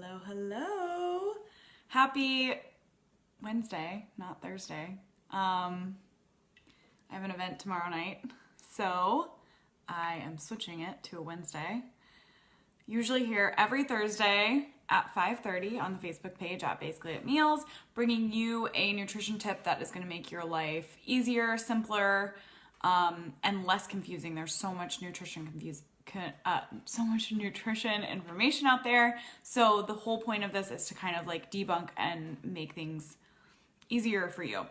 Hello, hello. Happy Wednesday, not Thursday. I have an event tomorrow night, so I am switching it to a Wednesday. Usually here every Thursday at 5:30 on the Facebook page at Basically at Meals, bringing you a nutrition tip that is going to make your life easier, simpler, and less confusing. There's so much nutrition information out there. So the whole point of this is to kind of like debunk and make things easier for you.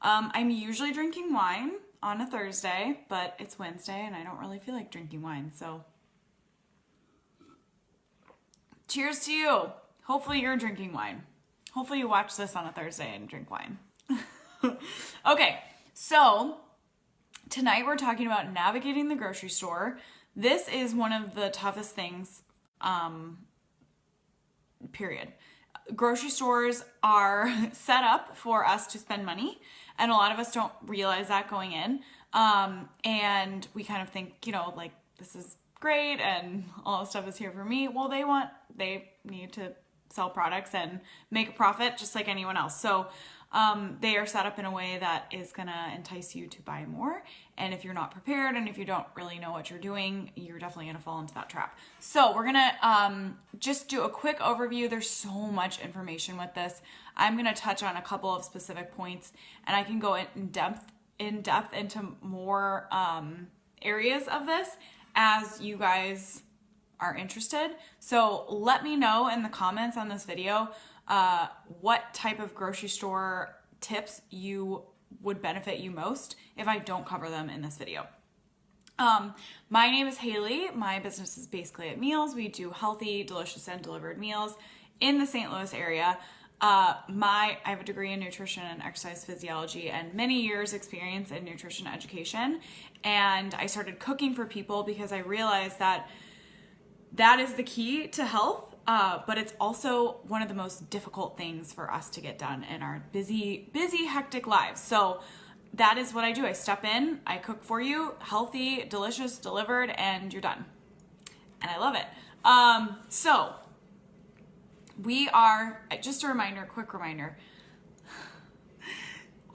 I'm usually drinking wine on a Thursday, but it's Wednesday and I don't really feel like drinking wine. So cheers to you. Hopefully you're drinking wine. Hopefully you watch this on a Thursday and drink wine. Okay, so tonight we're talking about navigating the grocery store. This is one of the toughest things, period. Grocery stores are set up for us to spend money, and a lot of us don't realize that going in. And we kind of think, like, this is great and all this stuff is here for me. Well, they need to sell products and make a profit just like anyone else. So they are set up in a way that is gonna entice you to buy more. And if you're not prepared and if you don't really know what you're doing, you're definitely gonna fall into that trap. So we're gonna just do a quick overview. There's so much information with this. I'm gonna touch on a couple of specific points, and I can go in depth into more areas of this as you guys are interested. So let me know in the comments on this video what type of grocery store tips would benefit you most if I don't cover them in this video. My name is Hayley. My business is Basically at Meals. We do healthy, delicious, and delivered meals in the St. Louis area. I have a degree in Nutrition and Exercise Physiology and many years experience in nutrition education. And I started cooking for people because I realized that is the key to health, but it's also one of the most difficult things for us to get done in our busy, hectic lives. So that is what I do. I step in, I cook for you, healthy, delicious, delivered, and you're done. And I love it. So we are, just a reminder, quick reminder,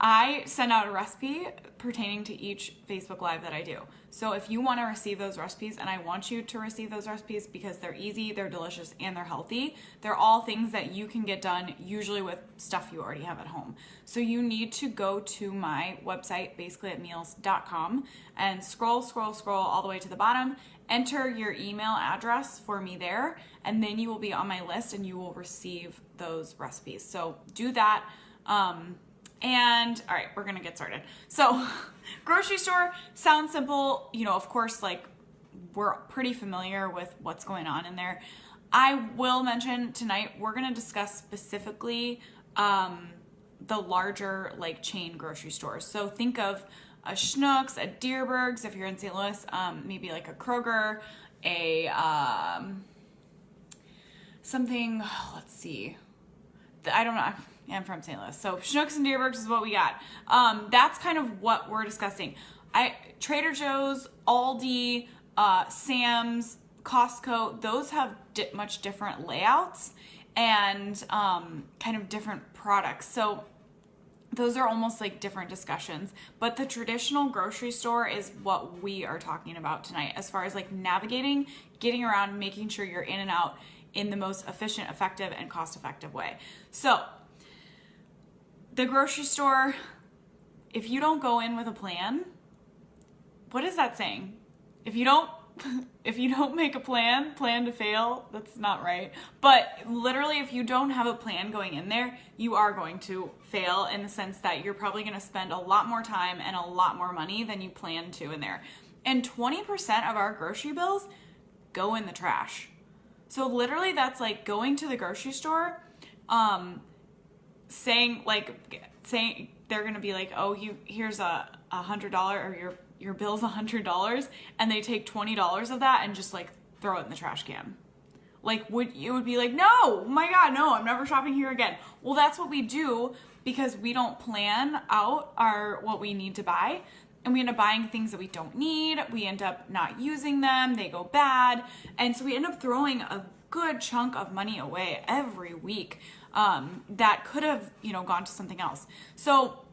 I send out a recipe pertaining to each Facebook Live that I do. So if you want to receive those recipes, and I want you to receive those recipes because they're easy, they're delicious, and they're healthy, they're all things that you can get done usually with stuff you already have at home. So you need to go to my website, basicallyatmeals.com, and scroll all the way to the bottom, enter your email address for me there, and then you will be on my list and you will receive those recipes. So do that. And all right, we're gonna get started. So grocery store sounds simple, of course, like we're pretty familiar with what's going on in there. I will mention tonight, we're gonna discuss specifically the larger like chain grocery stores. So think of a Schnucks, a Dierberg's, if you're in St. Louis, maybe like a Kroger, something, let's see, I don't know. I'm from St. Louis. So Schnucks and Dierberg's is what we got. That's kind of what we're discussing. Trader Joe's, Aldi, Sam's, Costco, those have much different layouts and kind of different products. So those are almost like different discussions. But the traditional grocery store is what we are talking about tonight as far as like navigating, getting around, making sure you're in and out in the most efficient, effective, and cost-effective way. So the grocery store, if you don't go in with a plan, what is that saying? If you don't make a plan to fail, that's not right. But literally, if you don't have a plan going in there, you are going to fail in the sense that you're probably going to spend a lot more time and a lot more money than you plan to in there. And 20% of our grocery bills go in the trash. So literally that's like going to the grocery store, saying they're gonna be like, oh, here's a $100 or your bill's $100, and they take $20 of that and just like throw it in the trash can. Like it would be like, no, oh my God, no, I'm never shopping here again. Well, that's what we do because we don't plan out what we need to buy. And we end up buying things that we don't need. We end up not using them. They go bad. And so we end up throwing a good chunk of money away every week that could have, gone to something else. So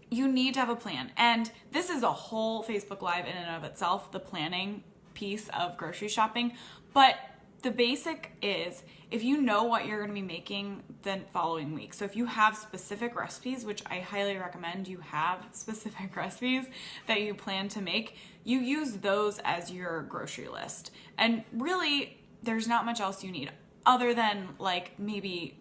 you need to have a plan. And this is a whole Facebook Live in and of itself, the planning piece of grocery shopping. But the basic is, if you know what you're going to be making the following week, so if you have specific recipes, which I highly recommend you have specific recipes that you plan to make, you use those as your grocery list. And really, there's not much else you need other than like maybe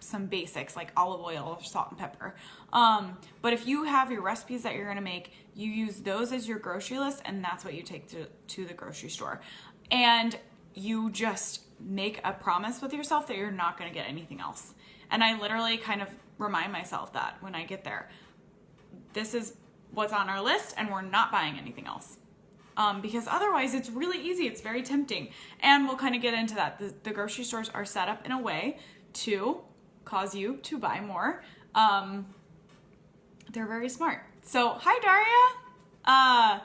some basics like olive oil or salt and pepper. But if you have your recipes that you're going to make, you use those as your grocery list, and that's what you take to the grocery store. And you just make a promise with yourself that you're not going to get anything else. And I literally kind of remind myself that when I get there, this is what's on our list and we're not buying anything else. Because otherwise it's really easy. It's very tempting. And we'll kind of get into that. The grocery stores are set up in a way to cause you to buy more. They're very smart. So, hi Daria.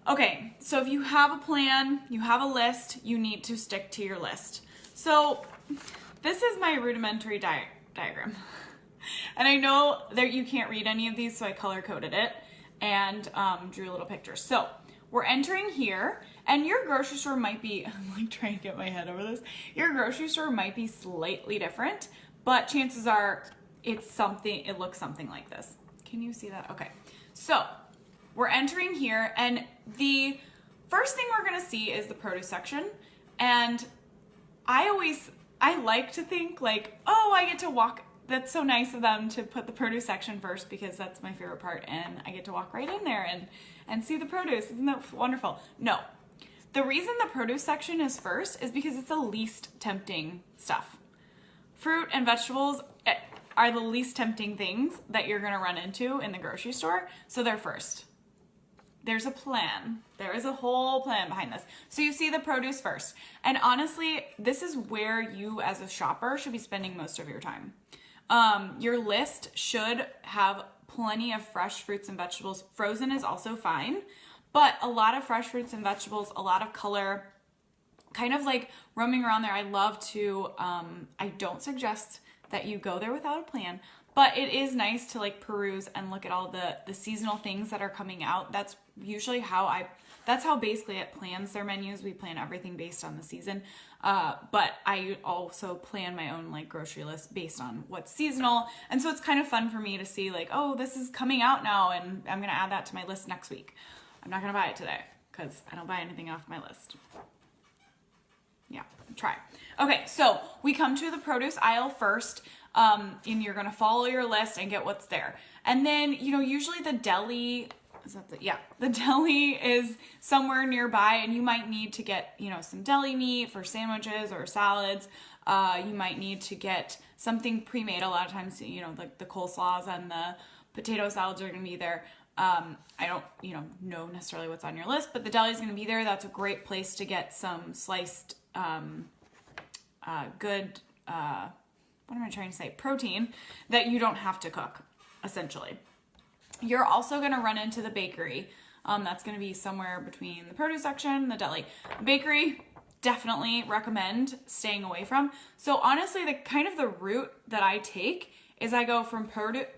Okay, so if you have a plan, you have a list, you need to stick to your list. So this is my rudimentary diagram. And I know that you can't read any of these, so I color coded it and drew little pictures. So we're entering here, and your grocery store might be, I'm like trying to get my head over this. Your grocery store might be slightly different, but chances are it looks something like this. Can you see that? Okay, so we're entering here, and the first thing we're gonna see is the produce section. And I like to think like, oh, I get to walk. That's so nice of them to put the produce section first, because that's my favorite part, and I get to walk right in there and see the produce. Isn't that wonderful? No. The reason the produce section is first is because it's the least tempting stuff. Fruit and vegetables are the least tempting things that you're gonna run into in the grocery store, so they're first. There's a plan. There is a whole plan behind this. So you see the produce first. And honestly, this is where you as a shopper should be spending most of your time. Your list should have plenty of fresh fruits and vegetables. Frozen is also fine, but a lot of fresh fruits and vegetables, a lot of color, kind of like roaming around there. I love to, I don't suggest that you go there without a plan, but it is nice to like peruse and look at all the seasonal things that are coming out. That's usually that's how basically it plans their menus. We plan everything based on the season. But I also plan my own like grocery list based on what's seasonal. And so it's kind of fun for me to see like, oh, this is coming out now and I'm going to add that to my list next week. I'm not going to buy it today because I don't buy anything off my list. Yeah, try. Okay, so we come to the produce aisle first. And you're going to follow your list and get what's there. And then, usually the deli, the deli is somewhere nearby, and you might need to get, some deli meat for sandwiches or salads. You might need to get something pre-made. A lot of times, like the coleslaws and the potato salads are going to be there. I don't, know necessarily what's on your list, but the deli is going to be there. That's a great place to get some sliced, good, what am I trying to say? Protein that you don't have to cook, essentially. You're also going to run into the bakery. That's going to be somewhere between the produce section and the deli. Bakery, definitely recommend staying away from. So honestly, the route that I take is I go from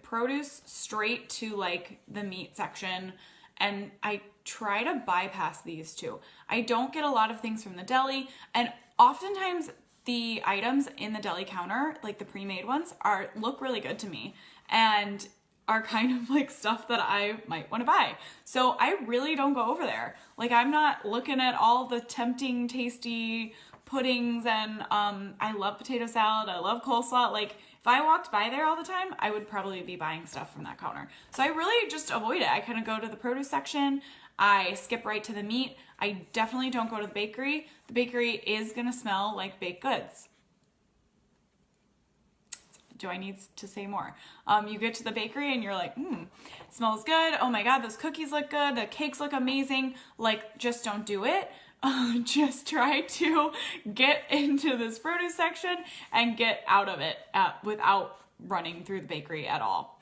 produce straight to like the meat section, and I try to bypass these two. I don't get a lot of things from the deli, and oftentimes the items in the deli counter, like the pre-made ones, look really good to me and are kind of like stuff that I might want to buy. So I really don't go over there. Like, I'm not looking at all the tempting, tasty puddings, and I love potato salad, I love coleslaw. Like, if I walked by there all the time, I would probably be buying stuff from that counter. So I really just avoid it. I kind of go to the produce section, I skip right to the meat. I definitely don't go to the bakery. The bakery is going to smell like baked goods. Do I need to say more? You get to the bakery and you're like, it smells good. Oh my God, those cookies look good. The cakes look amazing. Like, just don't do it. Just try to get into this produce section and get out of it without running through the bakery at all.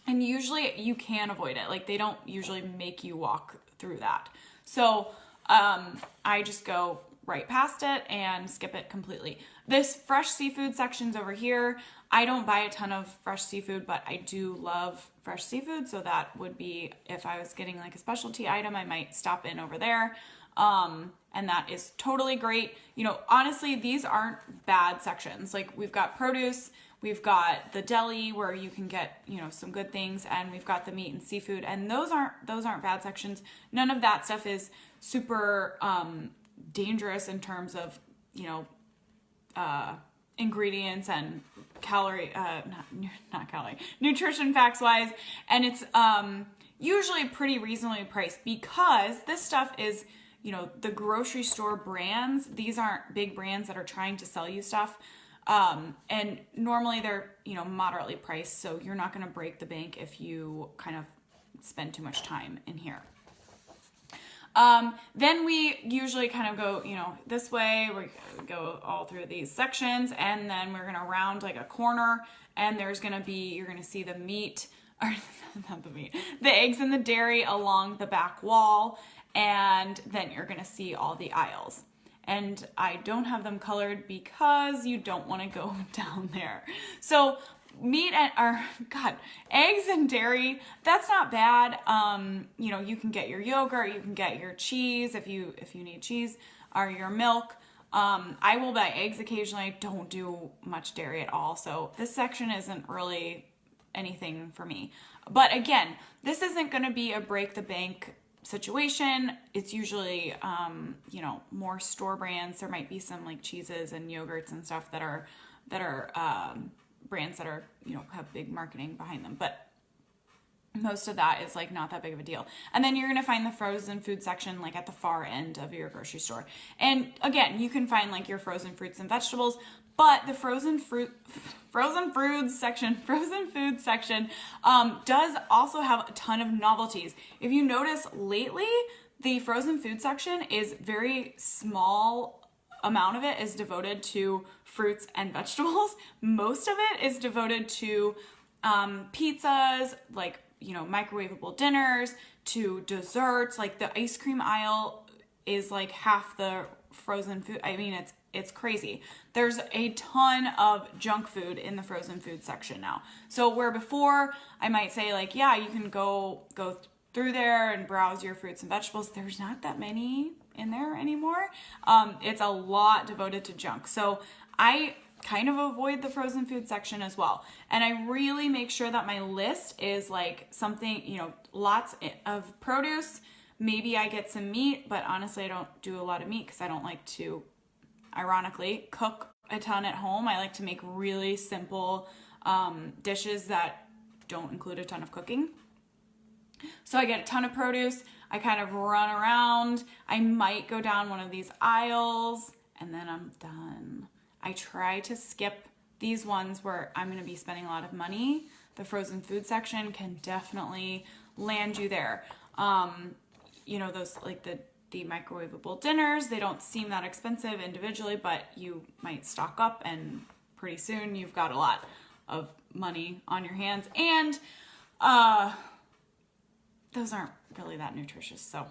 And usually you can avoid it. Like, they don't usually make you walk through that. So I just go right past it and skip it completely. This fresh seafood section's over here. I don't buy a ton of fresh seafood, but I do love fresh seafood. So that would be, if I was getting like a specialty item, I might stop in over there. And that is totally great. You know, honestly, these aren't bad sections. Like we've got produce, we've got the deli where you can get, you know, some good things, and we've got the meat and seafood, and those aren't bad sections. None of that stuff is super dangerous in terms of, you know, ingredients and nutrition facts wise, and it's usually pretty reasonably priced because this stuff is, you know, the grocery store brands. These aren't big brands that are trying to sell you stuff. And normally they're, you know, moderately priced. So you're not going to break the bank if you kind of spend too much time in here. Then we usually kind of go, you know, this way. We go all through these sections, and then we're going to round like a corner, and there's going to be, you're going to see the meat, or not the meat, the eggs and the dairy along the back wall. And then you're going to see all the aisles. And I don't have them colored because you don't want to go down there. So eggs and dairy, that's not bad. You know, you can get your yogurt, you can get your cheese if you need cheese, or your milk. I will buy eggs occasionally. I don't do much dairy at all. So this section isn't really anything for me. But again, this isn't going to be a break the bank situation. It's usually, you know, more store brands. There might be some like cheeses and yogurts and stuff that are brands that are, you know, have big marketing behind them. But most of that is like not that big of a deal. And then you're going to find the frozen food section like at the far end of your grocery store. And again, you can find like your frozen fruits and vegetables, but the frozen food section does also have a ton of novelties. If you notice lately, the frozen food section is very small amount of it is devoted to fruits and vegetables. Most of it is devoted to pizzas, like, you know, microwavable dinners, to desserts. Like the ice cream aisle is like half the frozen food. I mean, it's crazy. There's a ton of junk food in the frozen food section now. So where before I might say like, yeah, you can go through there and browse your fruits and vegetables, there's not that many in there anymore. It's a lot devoted to junk. So I kind of avoid the frozen food section as well. And I really make sure that my list is like something, you know, lots of produce. Maybe I get some meat, but honestly, I don't do a lot of meat because I don't like to, ironically, cook a ton at home. I like to make really simple dishes that don't include a ton of cooking. So I get a ton of produce. I kind of run around. I might go down one of these aisles and then I'm done. I try to skip these ones where I'm going to be spending a lot of money. The frozen food section can definitely land you there. You know, those like the microwavable dinners, they don't seem that expensive individually, but you might stock up and pretty soon you've got a lot of money on your hands. And those aren't really that nutritious. So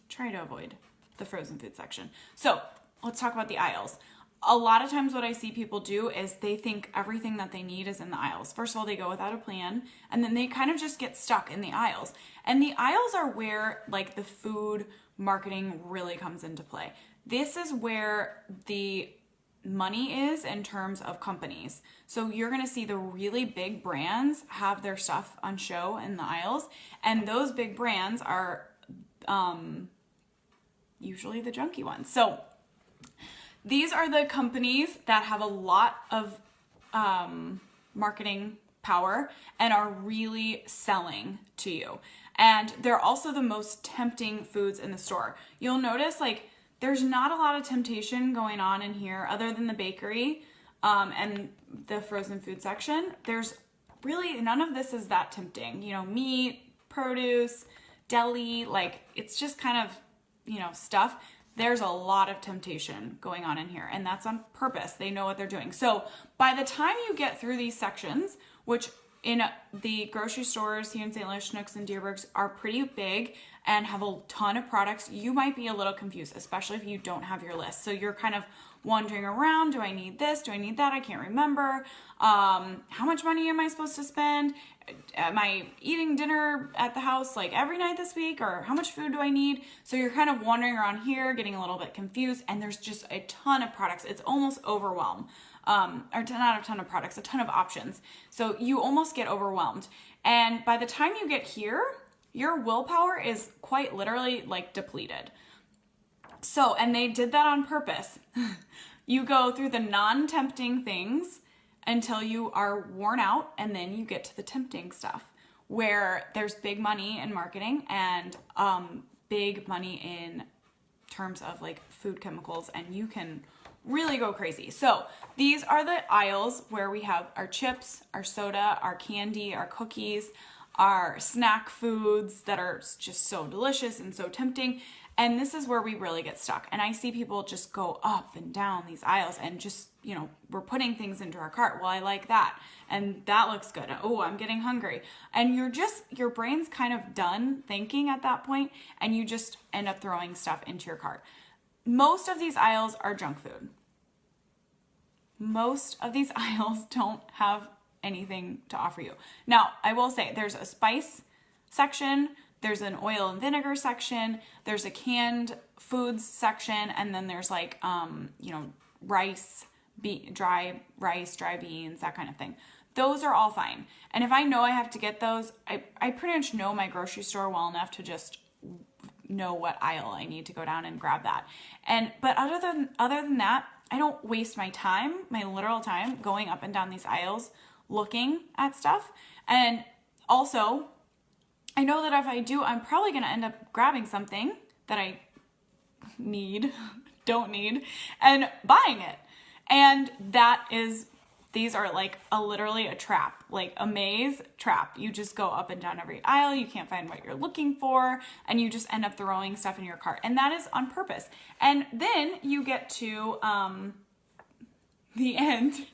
try to avoid the frozen food section. So let's talk about the aisles. A lot of times what I see people do is they think everything that they need is in the aisles. First of all, they go without a plan, and then they kind of just get stuck in the aisles. And the aisles are where like the food marketing really comes into play. This is where the money is in terms of companies. So you're going to see the really big brands have their stuff on show in the aisles, and those big brands are usually the junky ones. So these are the companies that have a lot of marketing power and are really selling to you. And they're also the most tempting foods in the store. You'll notice like there's not a lot of temptation going on in here other than the bakery and the frozen food section. There's really none of this is that tempting. You know, meat, produce, deli, like it's just kind of, you know, stuff. There's a lot of temptation going on in here, and that's on purpose. They know what they're doing. So by the time you get through these sections, which in the grocery stores here in St. Louis, Schnucks and Deerbergs are pretty big and have a ton of products. You might be a little confused, especially if you don't have your list. So you're kind of wandering around. Do I need this? Do I need that? I can't remember. How much money am I supposed to spend? Am I eating dinner at the house like every night this week? Or how much food do I need? So you're kind of wandering around here, getting a little bit confused, and there's just a ton of products. It's almost overwhelmed. Or not a ton of products, a ton of options. So you almost get overwhelmed. And by the time you get here, your willpower is quite literally like depleted. So, and they did that on purpose. You go through the non-tempting things until you are worn out, and then you get to the tempting stuff where there's big money in marketing and big money in terms of like food chemicals, and you can really go crazy. So these are the aisles where we have our chips, our soda, our candy, our cookies, our snack foods that are just so delicious and so tempting. And this is where we really get stuck. And I see people just go up and down these aisles and just, you know, we're putting things into our cart. Well, I like that. And that looks good. Oh, I'm getting hungry. And your brain's kind of done thinking at that point, and you just end up throwing stuff into your cart. Most of these aisles are junk food. Most of these aisles don't have anything to offer you. Now, I will say there's a spice section, there's an oil and vinegar section, there's a canned foods section, and then there's like, rice, dry rice, dry beans, that kind of thing. Those are all fine. And if I know I have to get those, I pretty much know my grocery store well enough to just know what aisle I need to go down and grab that. But other than that, I don't waste my time, my literal time, going up and down these aisles looking at stuff. And also, I know that if I do, I'm probably going to end up grabbing something that I don't need, and buying it. And these are like literally a trap, like a maze trap. You just go up and down every aisle. You can't find what you're looking for, and you just end up throwing stuff in your cart. And that is on purpose. And then you get to the end,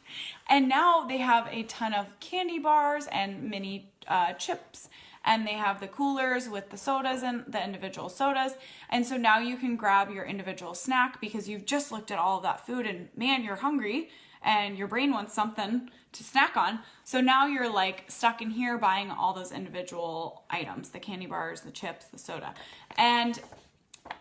and now they have a ton of candy bars and mini chips, and they have the coolers with the sodas and the individual sodas. And so now you can grab your individual snack because you've just looked at all of that food, and man, you're hungry and your brain wants something to snack on. So now you're like stuck in here buying all those individual items, the candy bars, the chips, the soda. And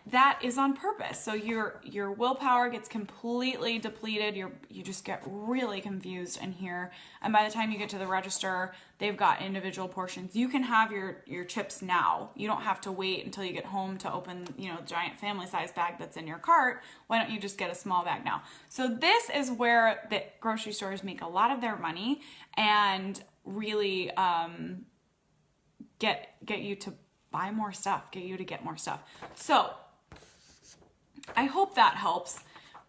that is on purpose. So your willpower gets completely depleted. You just get really confused in here. And by the time you get to the register, they've got individual portions. You can have your chips now. You don't have to wait until you get home to open, the giant family size bag that's in your cart. Why don't you just get a small bag now? So this is where the grocery stores make a lot of their money and really get you to buy more stuff, get you to get more stuff. So I hope that helps.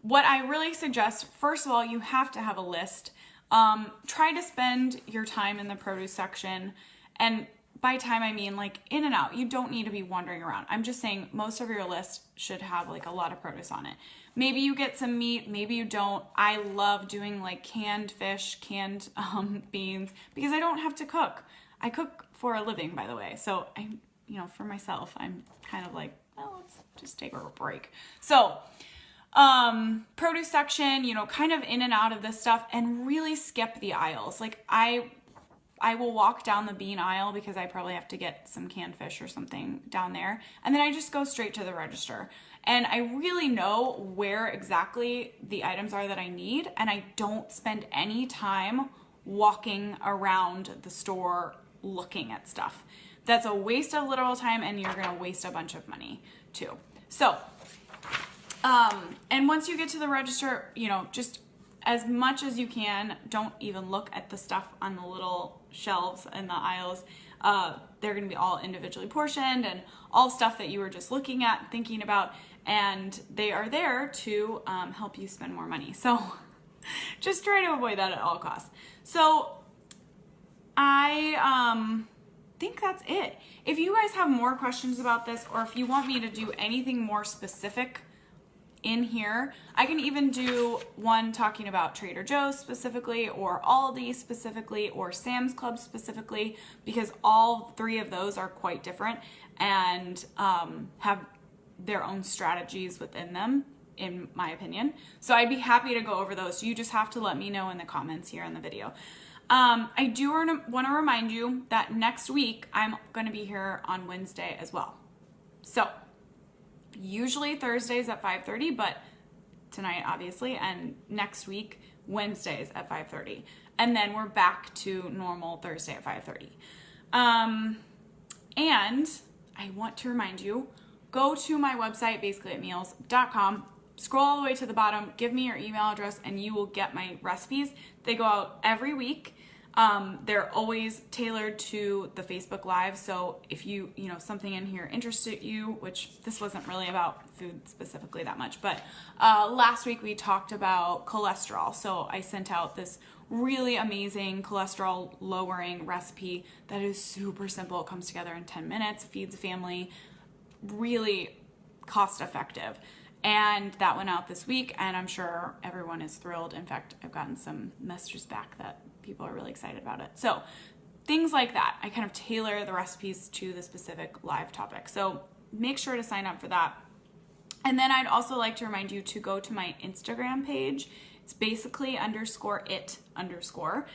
What I really suggest, first of all, you have to have a list. Try to spend your time in the produce section. And by time, I mean like in and out. You don't need to be wandering around. I'm just saying most of your list should have like a lot of produce on it. Maybe you get some meat, maybe you don't. I love doing like canned fish, canned beans, because I don't have to cook. I cook for a living, by the way. So for myself, I'm kind of like, well, let's just take a break. So, produce section, kind of in and out of this stuff, and really skip the aisles. Like I will walk down the bean aisle because I probably have to get some canned fish or something down there. And then I just go straight to the register. And I really know where exactly the items are that I need. And I don't spend any time walking around the store looking at stuff. That's a waste of literal time, and you're gonna waste a bunch of money too. So, and once you get to the register, just as much as you can, don't even look at the stuff on the little shelves and the aisles. They're gonna be all individually portioned and all stuff that you were just looking at, thinking about, and they are there to help you spend more money. So just try to avoid that at all costs. So I think that's it. If you guys have more questions about this, or if you want me to do anything more specific in here. I can even do one talking about Trader Joe's specifically, or Aldi specifically, or Sam's Club specifically, because all three of those are quite different and have their own strategies within them, in my opinion. So I'd be happy to go over those. You just have to let me know in the comments here in the video. I do want to remind you that next week I'm going to be here on Wednesday as well. So usually Thursdays at 5:30, but tonight obviously, and next week Wednesdays at 5:30, and then we're back to normal Thursday at 5:30. And I want to remind you, go to my website, basicallyatmeals.com, scroll all the way to the bottom, give me your email address, and you will get my recipes. They go out every week. They're always tailored to the Facebook Live. So if you know, something in here interested you, which this wasn't really about food specifically that much, but last week we talked about cholesterol. So I sent out this really amazing cholesterol lowering recipe that is super simple. It comes together in 10 minutes, feeds a family, really cost effective. And that went out this week, and I'm sure everyone is thrilled. In fact, I've gotten some messages back that people are really excited about it. So things like that. I kind of tailor the recipes to the specific live topic. So make sure to sign up for that. And then I'd also like to remind you to go to my Instagram page. It's basically_it_.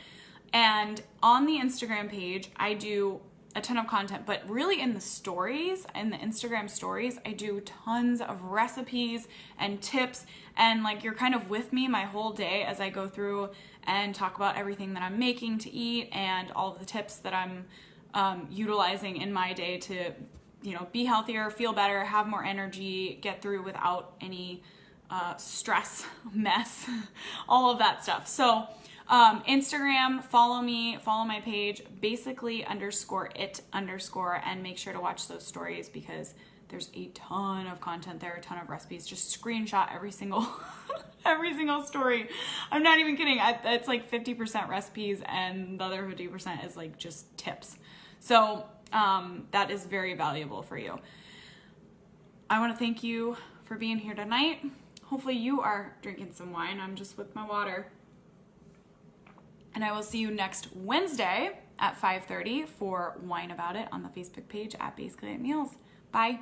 And on the Instagram page, I do a ton of content, but really in the stories, in the Instagram stories, I do tons of recipes and tips, and like, you're kind of with me my whole day as I go through and talk about everything that I'm making to eat and all of the tips that I'm utilizing in my day to, you know, be healthier, feel better, have more energy, get through without any stress, mess, all of that stuff. So Instagram, follow me, follow my page, basically_it_, and make sure to watch those stories because there's a ton of content there, a ton of recipes. Just screenshot every single every single story. I'm not even kidding. It's like 50% recipes and the other 50% is like just tips. So that is very valuable for you. I want to thank you for being here tonight. Hopefully you are drinking some wine. I'm just with my water. And I will see you next Wednesday at 5:30 for Wine About It on the Facebook page at Basically at Meals. Bye.